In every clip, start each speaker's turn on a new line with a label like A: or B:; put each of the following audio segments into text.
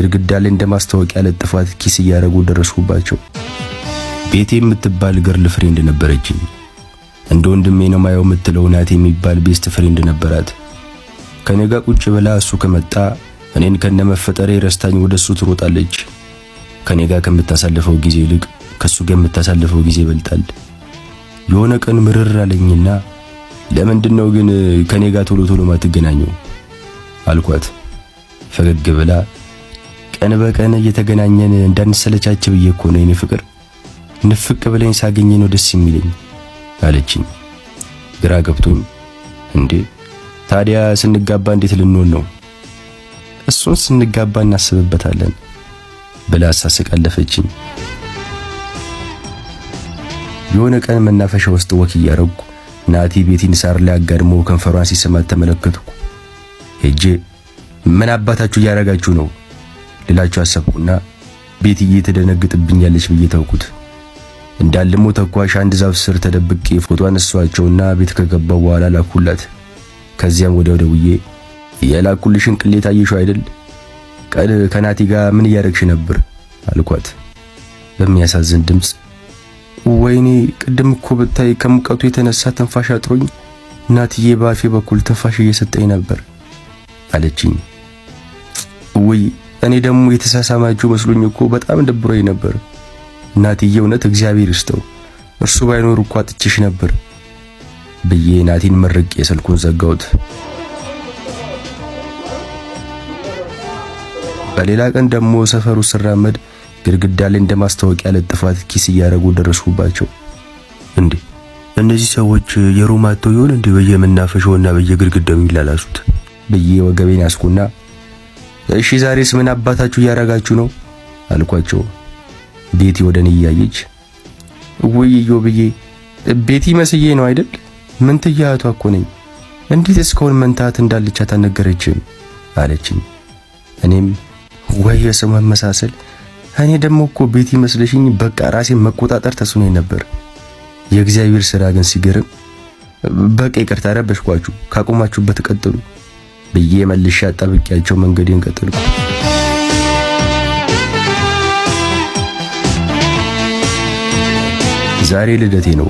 A: ግድግዳ ላይ እንደማስታወቂያ ለጥፏት ኪስ እያደረጉ ደረስኩባቸው። ቤቴ የምትባል ገርል ፍሬንድ ነበረችኝ። እንደ ወንድሜ ነው ማየው የምትለው ናቲ የሚባል ቤስት ፍሬንድ ነበራት። ከኔ ጋር ቁጭ ብላ እሱ ከመጣ እኔን ከነመፈጠሬ ረስታኝ ወደሱ ትሮጣለች። ከኔ ጋር ከምታሳልፈው ጊዜ ይልቅ ከሱ ጋር የምታሳልፈው ጊዜ ይበልጣል። የሆነ ቀን ምርር አለኝና ለምንድነው ግን ከኔ ጋር ቶሎ ቶሎ ማትገናኘው አልኳት። ፈገግ ብላ ቀን በቀን እየተገናኘን እንዳንሰለቻች ብዬ እኮ ነው የኔ ፍቅር፣ ንፍቅ ብለኝ ሳገኘ ነው ደስ የሚለኝ አለችኝ። ግራ ገብቶኝ እንዴ ታዲያ ስንጋባ እንዴት ልንሆን ነው? እሱን ስንጋባ እናስብበታለን ብላ አሳስቃለፈችኝ። የሆነ ቀን መናፈሻ ውስጥ ወክ እያረጉ ናቲ ቤቲን ሳር ላይ አጋድሞ ከንፈሯን ሲሰማት ተመለከትኩ። ሄጄ ምን አባታችሁ እያረጋችሁ ነው ልላችሁ አሰብኩና ቤትዬ ተደነግጥብኛለች ብዬ ተውኩት። እንዳልሞ ተኳሽ አንድ ዛፍ ስር ተደብቄ ፎቶ አነሳቸውና ቤት ከገባው በኋላ ላኩላት። ከዚያም ወዲያው ደውዬ የላኩልሽን ቅሌት አየሽው አይደል? ቀን ከናቲ ጋር ምን እያረግሽ ነበር አልኳት በሚያሳዝን ድምጽ። ወይኔ ቅድም እኮ ብታይ ከሙቀቱ የተነሳ ተንፋሽ አጥሮኝ ናቲዬ ባፌ በኩል ተንፋሽ እየሰጠኝ ነበር አለችኝ። ወይ እኔ ደግሞ የተሳሳማችሁ መስሎኝ እኮ በጣም ደብሮኝ ነበር። ናቲዬ እውነት እግዚአብሔር ይስጠው፣ እርሱ ባይኖር እኮ አጥቼሽ ነበር ብዬ ናቲን መርቄ ስልኩን ዘጋሁት። በሌላ ቀን ደግሞ ሰፈሩ ስራመድ ግድግዳ ላይ እንደማስታወቂያ ለጥፏት ኪስ እያደረጉ ደረስኩባቸው። እንዴ እነዚህ ሰዎች የሮማቶ ይሆን እንዴ በየመናፈሻውና በየግድግዳው ይላላሱት ብዬ ወገቤን አስኩና እሺ ዛሬስ ምን አባታችሁ እያረጋችሁ ነው አልኳቸው። ቤቲ ወደኔ እያየች ወይዮ ብዬ ቤቲ መስዬ ነው አይደል? ምን ትያቷ እኮ ነኝ፣ እንዴት እስካሁን መንታት እንዳልቻት አልነገረችም አለችኝ። እኔም ወይ የስም መመሳሰል፣ እኔ ደግሞ እኮ ቤቲ መስለሽኝ በቃ ራሴን መቆጣጠር ተስኖኝ ነበር። የእግዚአብሔር ሥራ ግን ሲገርም። በቃ ይቅርታ ረበሽኳችሁ፣ ካቆማችሁበት ቀጥሉ ብዬ መልሼ አጣብቂያቸው መንገዴን ቀጠልኩ። ዛሬ ልደቴ ነው።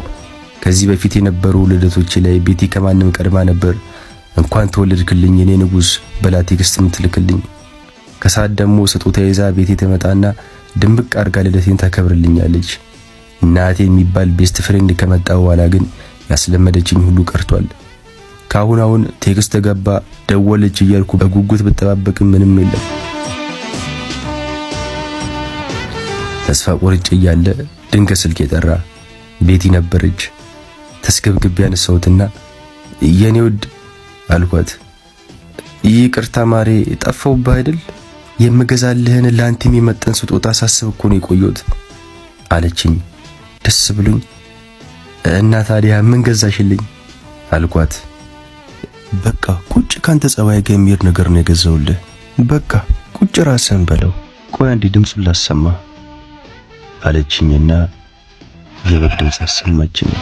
A: ከዚህ በፊት የነበሩ ልደቶች ላይ ቤቲ ከማንም ቀድማ ነበር እንኳን ተወለድክልኝ የኔ ንጉስ በላ ቴክስት የምትልክልኝ። ከሰዓት ደግሞ ስጦታ ይዛ ቤቴ ተመጣና ድምቅ አርጋ ልደቴን ታከብርልኛለች። እናቴ የሚባል ቤስት ፍሬንድ ከመጣ በኋላ ግን ያስለመደችኝ ሁሉ ቀርቷል። ካሁን ቴክስት ገባ ደወለች እያልኩ በጉጉት ብጠባበቅም ምንም የለም። ተስፋ ቆርጬ እያለ ድንገት ስልክ የጠራ ቤቲ ነበረች። ተስገብግቤ ያነሳሁትና የኔ ውድ አልኳት። ይቅርታ ማሬ ጠፋሁብህ አይደል? የምገዛልህን ላንቲም የመጠን ስጦታ ሳስብ እኮ ነው የቆየሁት አለችኝ ደስ ብሎኝ። እና ታዲያ ምን ገዛሽልኝ አልኳት። በቃ ቁጭ ካንተ ጸባይ ጋር የሚሄድ ነገር ነው የገዛውልህ። በቃ ቁጭ ራስህን በለው። ቆይ አንዴ ድምፁን ላሰማ አለችኝና የበግ ድምፅ አሰማችኝ።